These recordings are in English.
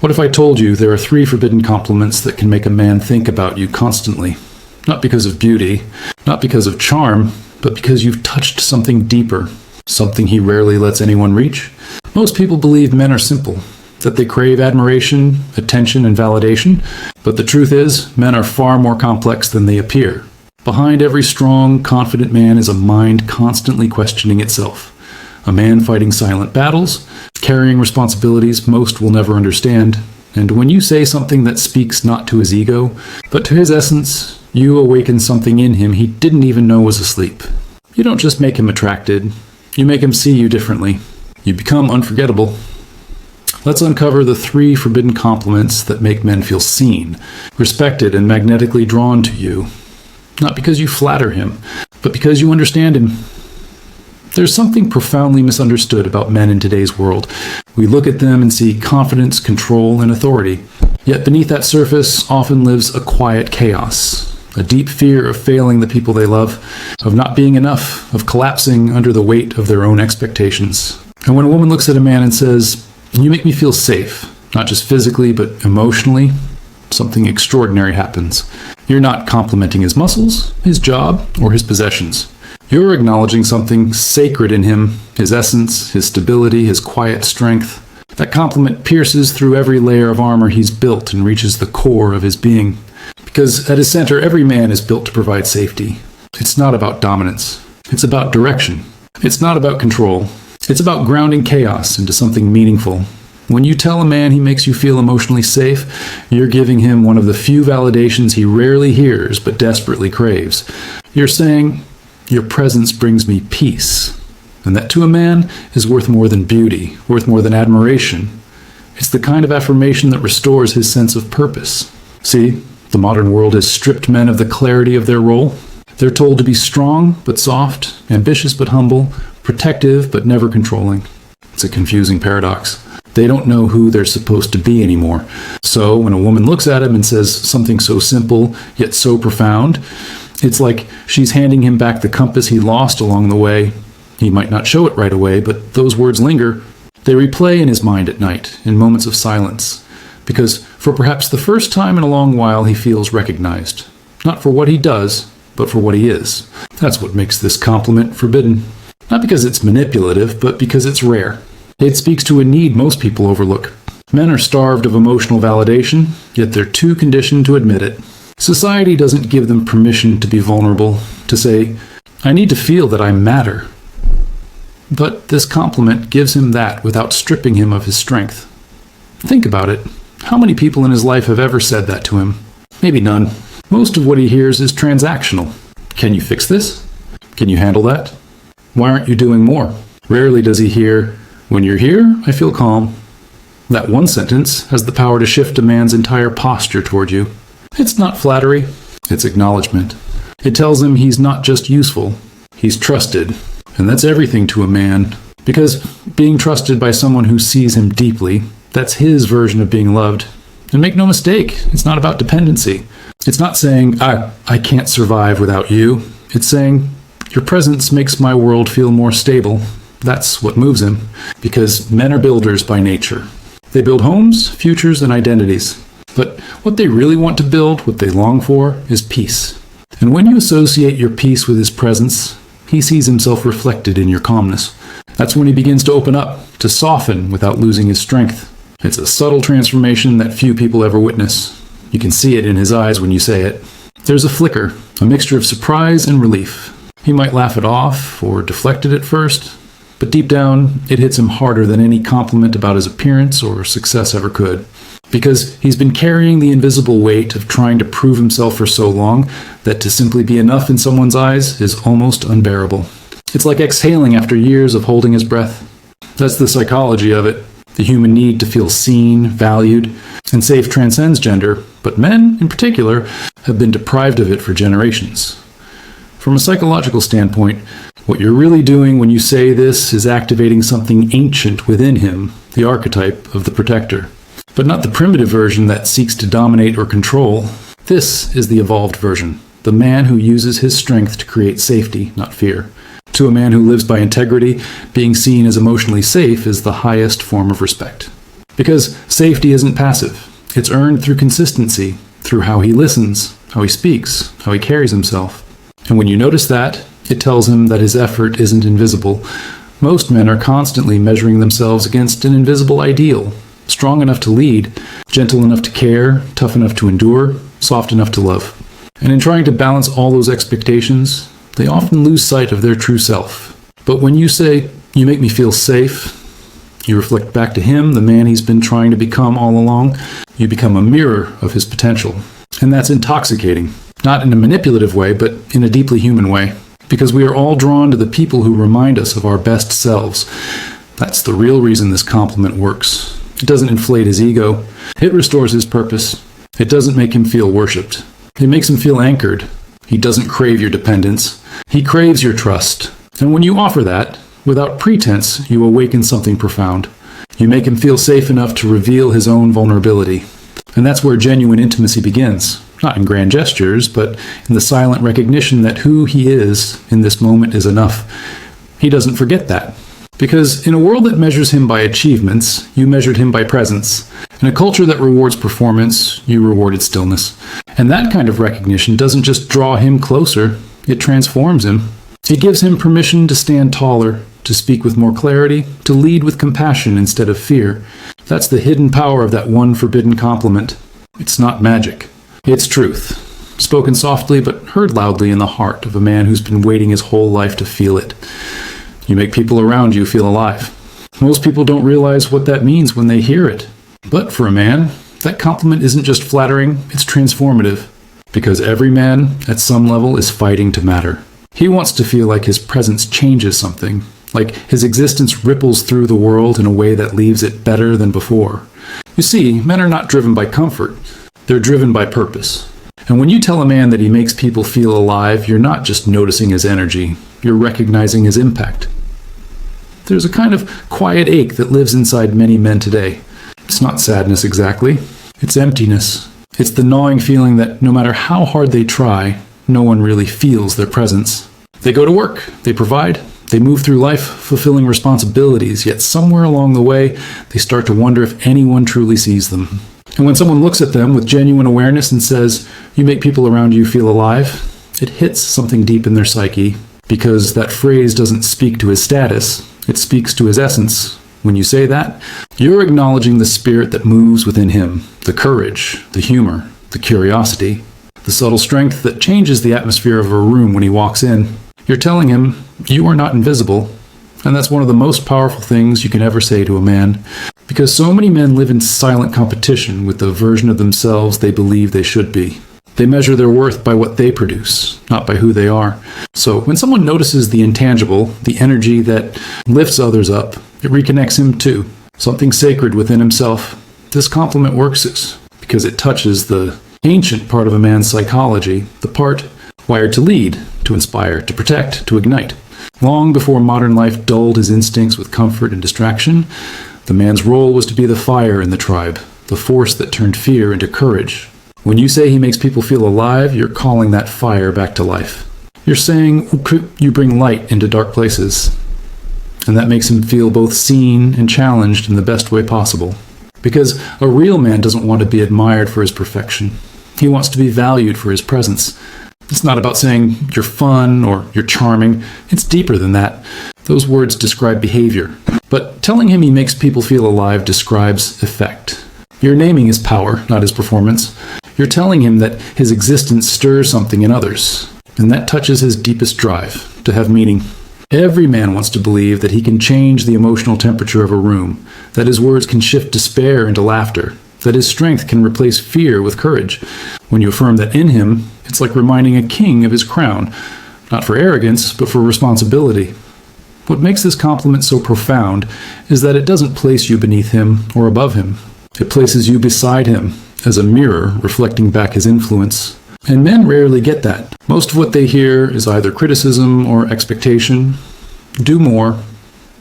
What if I told you there are 3 forbidden compliments that can make a man think about you constantly? Not because of beauty, not because of charm, but because you've touched something deeper, something he rarely lets anyone reach. Most people believe men are simple, that they crave admiration, attention, and validation, but the truth is, men are far more complex than they appear. Behind every strong, confident man is a mind constantly questioning itself. A man fighting silent battles, carrying responsibilities most will never understand, and when you say something that speaks not to his ego, but to his essence, you awaken something in him he didn't even know was asleep. You don't just make him attracted, you make him see you differently. You become unforgettable. Let's uncover the 3 forbidden compliments that make men feel seen, respected, and magnetically drawn to you. Not because you flatter him, but because you understand him. There's something profoundly misunderstood about men in today's world. We look at them and see confidence, control, and authority. Yet beneath that surface often lives a quiet chaos, a deep fear of failing the people they love, of not being enough, of collapsing under the weight of their own expectations. And when a woman looks at a man and says, "You make me feel safe," not just physically, but emotionally, something extraordinary happens. You're not complimenting his muscles, his job, or his possessions. You're acknowledging something sacred in him, his essence, his stability, his quiet strength. That compliment pierces through every layer of armor he's built and reaches the core of his being. Because at his center, every man is built to provide safety. It's not about dominance. It's about direction. It's not about control. It's about grounding chaos into something meaningful. When you tell a man he makes you feel emotionally safe, you're giving him one of the few validations he rarely hears but desperately craves. You're saying, "Your presence brings me peace." And that to a man is worth more than beauty, worth more than admiration. It's the kind of affirmation that restores his sense of purpose. See, the modern world has stripped men of the clarity of their role. They're told to be strong but soft, ambitious but humble, protective but never controlling. It's a confusing paradox. They don't know who they're supposed to be anymore. So when a woman looks at him and says something so simple yet so profound, it's like she's handing him back the compass he lost along the way. He might not show it right away, but those words linger. They replay in his mind at night, in moments of silence, because for perhaps the first time in a long while he feels recognized. Not for what he does, but for what he is. That's what makes this compliment forbidden. Not because it's manipulative, but because it's rare. It speaks to a need most people overlook. Men are starved of emotional validation, yet they're too conditioned to admit it. Society doesn't give them permission to be vulnerable, to say, "I need to feel that I matter." But this compliment gives him that without stripping him of his strength. Think about it. How many people in his life have ever said that to him? Maybe none. Most of what he hears is transactional. Can you fix this? Can you handle that? Why aren't you doing more? Rarely does he hear, "When you're here, I feel calm." That one sentence has the power to shift a man's entire posture toward you. It's not flattery, it's acknowledgement. It tells him he's not just useful, he's trusted. And that's everything to a man. Because being trusted by someone who sees him deeply, that's his version of being loved. And make no mistake, it's not about dependency. It's not saying, I can't survive without you. It's saying, "Your presence makes my world feel more stable." That's what moves him. Because men are builders by nature. They build homes, futures, and identities. But what they really want to build, what they long for, is peace. And when you associate your peace with his presence, he sees himself reflected in your calmness. That's when he begins to open up, to soften without losing his strength. It's a subtle transformation that few people ever witness. You can see it in his eyes when you say it. There's a flicker, a mixture of surprise and relief. He might laugh it off or deflect it at first, but deep down, it hits him harder than any compliment about his appearance or success ever could. Because he's been carrying the invisible weight of trying to prove himself for so long that to simply be enough in someone's eyes is almost unbearable. It's like exhaling after years of holding his breath. That's the psychology of it. The human need to feel seen, valued, and safe transcends gender, but men, in particular, have been deprived of it for generations. From a psychological standpoint, what you're really doing when you say this is activating something ancient within him, the archetype of the protector. But not the primitive version that seeks to dominate or control. This is the evolved version, the man who uses his strength to create safety, not fear. To a man who lives by integrity, being seen as emotionally safe is the highest form of respect. Because safety isn't passive. It's earned through consistency, through how he listens, how he speaks, how he carries himself. And when you notice that, it tells him that his effort isn't invisible. Most men are constantly measuring themselves against an invisible ideal, strong enough to lead, gentle enough to care, tough enough to endure, soft enough to love. And in trying to balance all those expectations, they often lose sight of their true self. But when you say, "You make me feel safe," you reflect back to him, the man he's been trying to become all along. You become a mirror of his potential. And that's intoxicating. Not in a manipulative way, but in a deeply human way. Because we are all drawn to the people who remind us of our best selves. That's the real reason this compliment works. It doesn't inflate his ego. It restores his purpose. It doesn't make him feel worshipped. It makes him feel anchored. He doesn't crave your dependence. He craves your trust. And when you offer that, without pretense, you awaken something profound. You make him feel safe enough to reveal his own vulnerability. And that's where genuine intimacy begins. Not in grand gestures, but in the silent recognition that who he is in this moment is enough. He doesn't forget that. Because in a world that measures him by achievements, you measured him by presence. In a culture that rewards performance, you rewarded stillness. And that kind of recognition doesn't just draw him closer, it transforms him. It gives him permission to stand taller, to speak with more clarity, to lead with compassion instead of fear. That's the hidden power of that one forbidden compliment. It's not magic. It's truth. Spoken softly but heard loudly in the heart of a man who's been waiting his whole life to feel it. You make people around you feel alive. Most people don't realize what that means when they hear it. But for a man, that compliment isn't just flattering, it's transformative. Because every man, at some level, is fighting to matter. He wants to feel like his presence changes something, like his existence ripples through the world in a way that leaves it better than before. You see, men are not driven by comfort. They're driven by purpose. And when you tell a man that he makes people feel alive, you're not just noticing his energy, you're recognizing his impact. There's a kind of quiet ache that lives inside many men today. It's not sadness exactly. It's emptiness. It's the gnawing feeling that no matter how hard they try, no one really feels their presence. They go to work, they provide, they move through life fulfilling responsibilities, yet somewhere along the way, they start to wonder if anyone truly sees them. And when someone looks at them with genuine awareness and says, "You make people around you feel alive," it hits something deep in their psyche, because that phrase doesn't speak to his status, it speaks to his essence. When you say that, you're acknowledging the spirit that moves within him, the courage, the humor, the curiosity, the subtle strength that changes the atmosphere of a room when he walks in. You're telling him, you are not invisible, and that's one of the most powerful things you can ever say to a man, because so many men live in silent competition with the version of themselves they believe they should be. They measure their worth by what they produce, not by who they are. So when someone notices the intangible, the energy that lifts others up, it reconnects him too. Something sacred within himself. This compliment works because it touches the ancient part of a man's psychology, the part wired to lead, to inspire, to protect, to ignite. Long before modern life dulled his instincts with comfort and distraction, the man's role was to be the fire in the tribe, the force that turned fear into courage. When you say he makes people feel alive, you're calling that fire back to life. You're saying you bring light into dark places. And that makes him feel both seen and challenged in the best way possible. Because a real man doesn't want to be admired for his perfection. He wants to be valued for his presence. It's not about saying you're fun or you're charming. It's deeper than that. Those words describe behavior. But telling him he makes people feel alive describes effect. You're naming his power, not his performance. You're telling him that his existence stirs something in others, and that touches his deepest drive, to have meaning. Every man wants to believe that he can change the emotional temperature of a room, that his words can shift despair into laughter, that his strength can replace fear with courage. When you affirm that in him, it's like reminding a king of his crown, not for arrogance, but for responsibility. What makes this compliment so profound is that it doesn't place you beneath him or above him. It places you beside him, as a mirror reflecting back his influence. And men rarely get that. Most of what they hear is either criticism or expectation. Do more,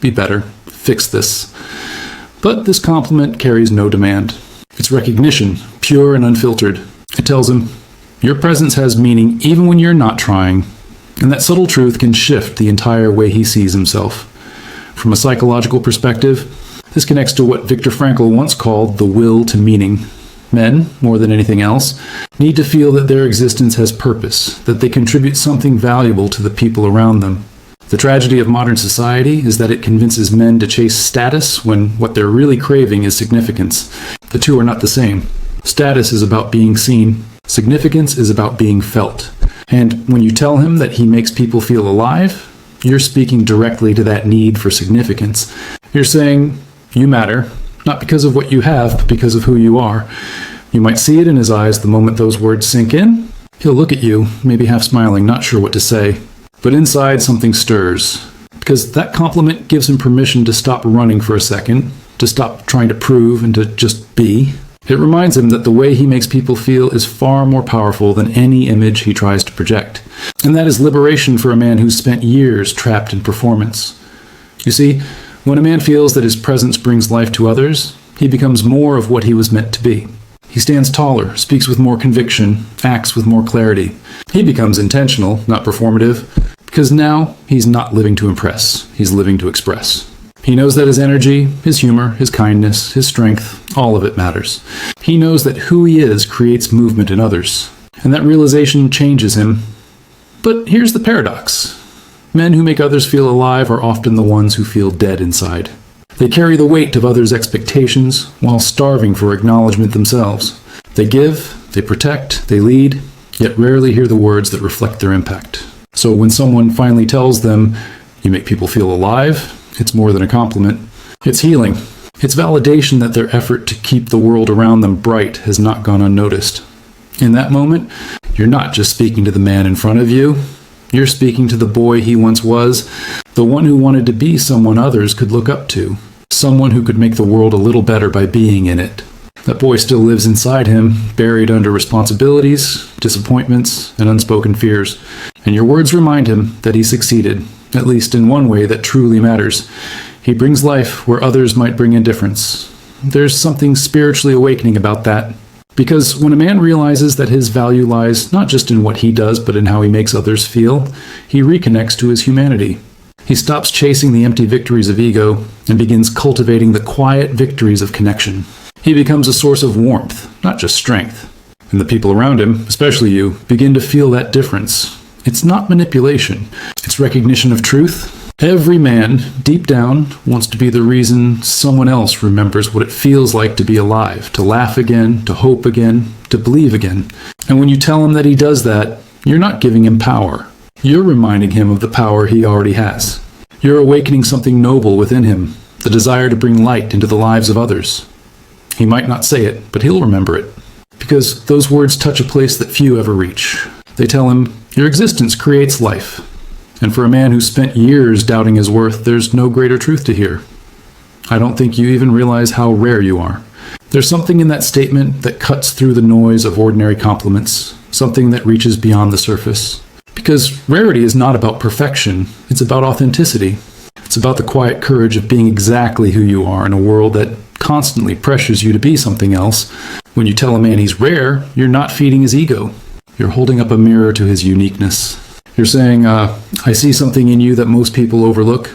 be better, fix this. But this compliment carries no demand. It's recognition, pure and unfiltered. It tells him, your presence has meaning even when you're not trying. And that subtle truth can shift the entire way he sees himself. From a psychological perspective, This connects to what Viktor Frankl once called the will to meaning. Men, more than anything else, need to feel that their existence has purpose, that they contribute something valuable to the people around them. The tragedy of modern society is that it convinces men to chase status when what they're really craving is significance. The two are not the same. Status is about being seen. Significance is about being felt. And when you tell him that he makes people feel alive, you're speaking directly to that need for significance. You're saying, you matter, not because of what you have, but because of who you are. You might see it in his eyes the moment those words sink in. He'll look at you, maybe half smiling, not sure what to say. But inside, something stirs. Because that compliment gives him permission to stop running for a second, to stop trying to prove and to just be. It reminds him that the way he makes people feel is far more powerful than any image he tries to project. And that is liberation for a man who's spent years trapped in performance. You see, when a man feels that his presence brings life to others, he becomes more of what he was meant to be. He stands taller, speaks with more conviction, acts with more clarity. He becomes intentional, not performative, because now he's not living to impress, he's living to express. He knows that his energy, his humor, his kindness, his strength, all of it matters. He knows that who he is creates movement in others, and that realization changes him. But here's the paradox. Men who make others feel alive are often the ones who feel dead inside. They carry the weight of others' expectations while starving for acknowledgement themselves. They give, they protect, they lead, yet rarely hear the words that reflect their impact. So when someone finally tells them, "You make people feel alive," it's more than a compliment. It's healing. It's validation that their effort to keep the world around them bright has not gone unnoticed. In that moment, you're not just speaking to the man in front of you. You're speaking to the boy he once was, the one who wanted to be someone others could look up to, someone who could make the world a little better by being in it. That boy still lives inside him, buried under responsibilities, disappointments, and unspoken fears. And your words remind him that he succeeded, at least in one way that truly matters. He brings life where others might bring indifference. There's something spiritually awakening about that. Because when a man realizes that his value lies not just in what he does, but in how he makes others feel, he reconnects to his humanity. He stops chasing the empty victories of ego and begins cultivating the quiet victories of connection. He becomes a source of warmth, not just strength. And the people around him, especially you, begin to feel that difference. It's not manipulation. It's recognition of truth. Every man, deep down, wants to be the reason someone else remembers what it feels like to be alive, to laugh again, to hope again, to believe again. And when you tell him that he does that, you're not giving him power. You're reminding him of the power he already has. You're awakening something noble within him, the desire to bring light into the lives of others. He might not say it, but he'll remember it. Because those words touch a place that few ever reach. They tell him, your existence creates life. And for a man who spent years doubting his worth, there's no greater truth to hear. I don't think you even realize how rare you are. There's something in that statement that cuts through the noise of ordinary compliments, something that reaches beyond the surface. Because rarity is not about perfection, it's about authenticity. It's about the quiet courage of being exactly who you are in a world that constantly pressures you to be something else. When you tell a man he's rare, you're not feeding his ego. You're holding up a mirror to his uniqueness. You're saying, I see something in you that most people overlook.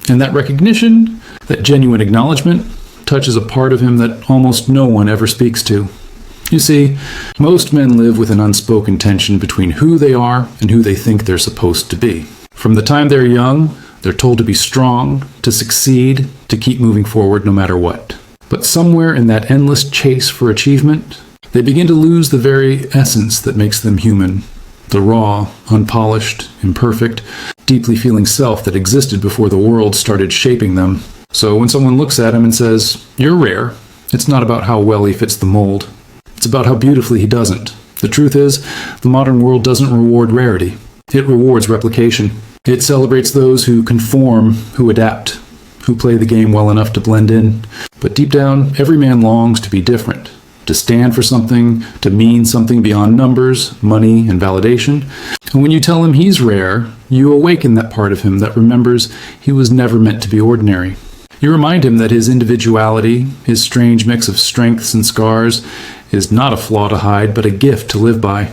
And that recognition, that genuine acknowledgement, touches a part of him that almost no one ever speaks to. You see, most men live with an unspoken tension between who they are and who they think they're supposed to be. From the time they're young, they're told to be strong, to succeed, to keep moving forward no matter what. But somewhere in that endless chase for achievement, they begin to lose the very essence that makes them human. The raw, unpolished, imperfect, deeply feeling self that existed before the world started shaping them. So when someone looks at him and says, you're rare, it's not about how well he fits the mold. It's about how beautifully he doesn't. The truth is, the modern world doesn't reward rarity. It rewards replication. It celebrates those who conform, who adapt, who play the game well enough to blend in. But deep down, every man longs to be different. To stand for something, to mean something beyond numbers, money, and validation. And when you tell him he's rare, you awaken that part of him that remembers he was never meant to be ordinary. You remind him that his individuality, his strange mix of strengths and scars, is not a flaw to hide, but a gift to live by.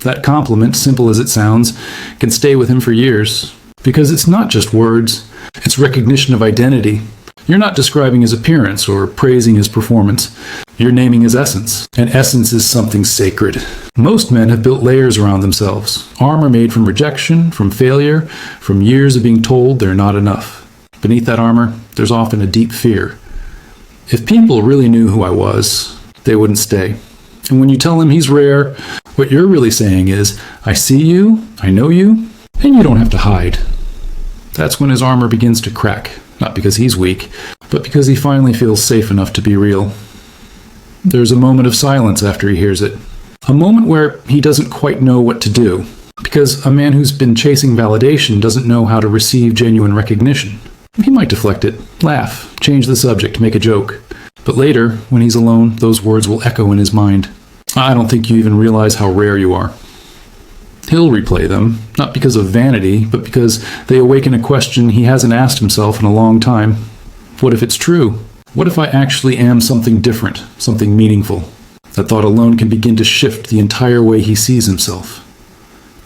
That compliment, simple as it sounds, can stay with him for years. Because it's not just words, it's recognition of identity. You're not describing his appearance or praising his performance. You're naming his essence. And essence is something sacred. Most men have built layers around themselves. Armor made from rejection, from failure, from years of being told they're not enough. Beneath that armor, there's often a deep fear. If people really knew who I was, they wouldn't stay. And when you tell him he's rare, what you're really saying is, I see you, I know you, and you don't have to hide. That's when his armor begins to crack. Not because he's weak, but because he finally feels safe enough to be real. There's a moment of silence after he hears it. A moment where he doesn't quite know what to do. Because a man who's been chasing validation doesn't know how to receive genuine recognition. He might deflect it, laugh, change the subject, make a joke. But later, when he's alone, those words will echo in his mind. I don't think you even realize how rare you are. He'll replay them, not because of vanity, but because they awaken a question he hasn't asked himself in a long time. What if it's true? What if I actually am something different, something meaningful? That thought alone can begin to shift the entire way he sees himself.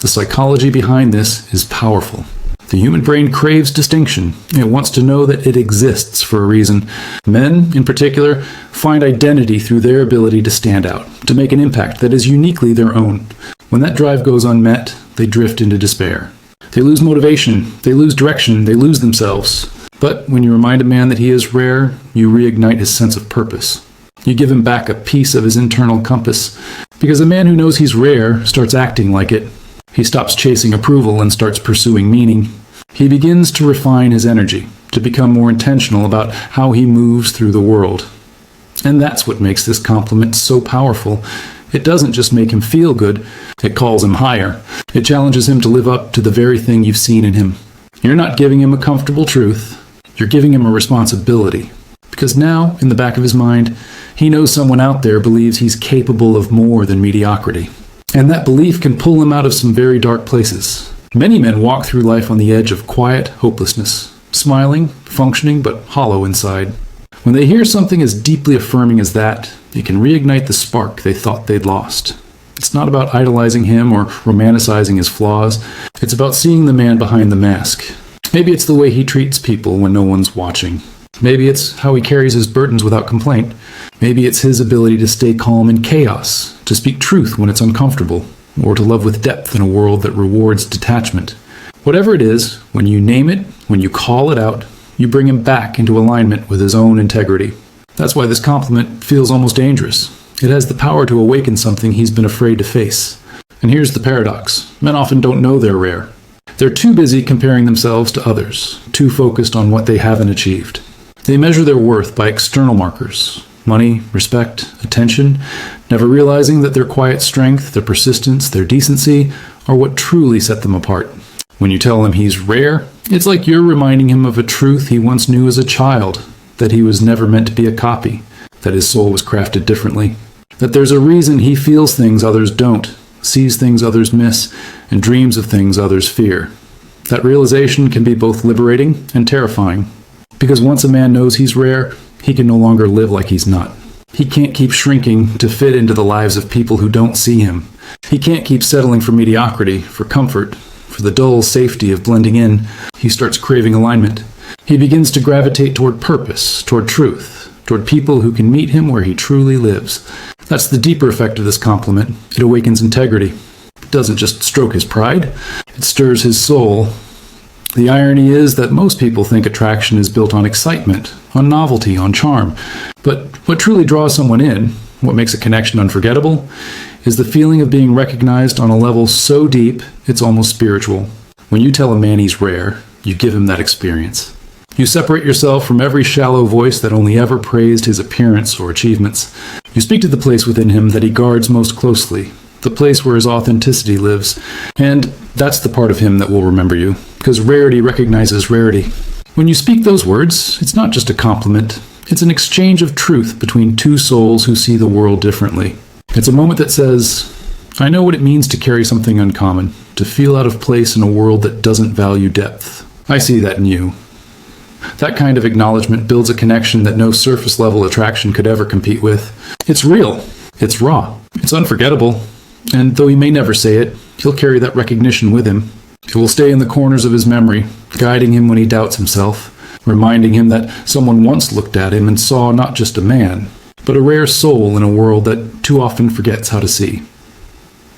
The psychology behind this is powerful. The human brain craves distinction. It wants to know that it exists for a reason. Men, in particular, find identity through their ability to stand out, to make an impact that is uniquely their own. When that drive goes unmet, they drift into despair. They lose motivation, they lose direction, they lose themselves. But when you remind a man that he is rare, you reignite his sense of purpose. You give him back a piece of his internal compass, because a man who knows he's rare starts acting like it. He stops chasing approval and starts pursuing meaning. He begins to refine his energy, to become more intentional about how he moves through the world. And that's what makes this compliment so powerful. It doesn't just make him feel good, it calls him higher. It challenges him to live up to the very thing you've seen in him. You're not giving him a comfortable truth, you're giving him a responsibility. Because now, in the back of his mind, he knows someone out there believes he's capable of more than mediocrity. And that belief can pull him out of some very dark places. Many men walk through life on the edge of quiet hopelessness, smiling, functioning, but hollow inside. When they hear something as deeply affirming as that, it can reignite the spark they thought they'd lost. It's not about idolizing him or romanticizing his flaws. It's about seeing the man behind the mask. Maybe it's the way he treats people when no one's watching. Maybe it's how he carries his burdens without complaint. Maybe it's his ability to stay calm in chaos, to speak truth when it's uncomfortable, or to love with depth in a world that rewards detachment. Whatever it is, when you name it, when you call it out, you bring him back into alignment with his own integrity. That's why this compliment feels almost dangerous. It has the power to awaken something he's been afraid to face. And here's the paradox. Men often don't know they're rare. They're too busy comparing themselves to others, too focused on what they haven't achieved. They measure their worth by external markers, money, respect, attention, never realizing that their quiet strength, their persistence, their decency are what truly set them apart. When you tell him he's rare, it's like you're reminding him of a truth he once knew as a child, that he was never meant to be a copy, that his soul was crafted differently, that there's a reason he feels things others don't, sees things others miss, and dreams of things others fear. That realization can be both liberating and terrifying. Because once a man knows he's rare, he can no longer live like he's not. He can't keep shrinking to fit into the lives of people who don't see him. He can't keep settling for mediocrity, for comfort, for the dull safety of blending in. He starts craving alignment. He begins to gravitate toward purpose, toward truth, toward people who can meet him where he truly lives. That's the deeper effect of this compliment. It awakens integrity. It doesn't just stroke his pride, it stirs his soul. The irony is that most people think attraction is built on excitement, on novelty, on charm. But what truly draws someone in, what makes a connection unforgettable, is the feeling of being recognized on a level so deep it's almost spiritual. When you tell a man he's rare, you give him that experience. You separate yourself from every shallow voice that only ever praised his appearance or achievements. You speak to the place within him that he guards most closely, the place where his authenticity lives. And that's the part of him that will remember you, because rarity recognizes rarity. When you speak those words, it's not just a compliment. It's an exchange of truth between two souls who see the world differently. It's a moment that says, I know what it means to carry something uncommon, to feel out of place in a world that doesn't value depth. I see that in you. That kind of acknowledgement builds a connection that no surface-level attraction could ever compete with. It's real. It's raw. It's unforgettable. And though he may never say it, he'll carry that recognition with him. It will stay in the corners of his memory, guiding him when he doubts himself, reminding him that someone once looked at him and saw not just a man, but a rare soul in a world that too often forgets how to see.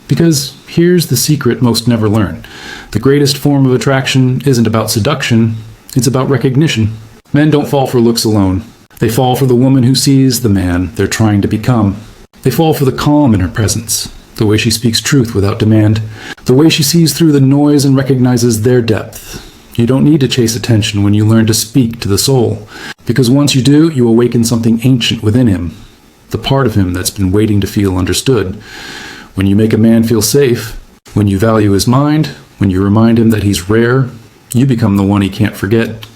Because here's the secret most never learn. The greatest form of attraction isn't about seduction, it's about recognition. Men don't fall for looks alone. They fall for the woman who sees the man they're trying to become. They fall for the calm in her presence, the way she speaks truth without demand, the way she sees through the noise and recognizes their depth. You don't need to chase attention when you learn to speak to the soul, because once you do, you awaken something ancient within him, the part of him that's been waiting to feel understood. When you make a man feel safe, when you value his mind, when you remind him that he's rare, you become the one he can't forget.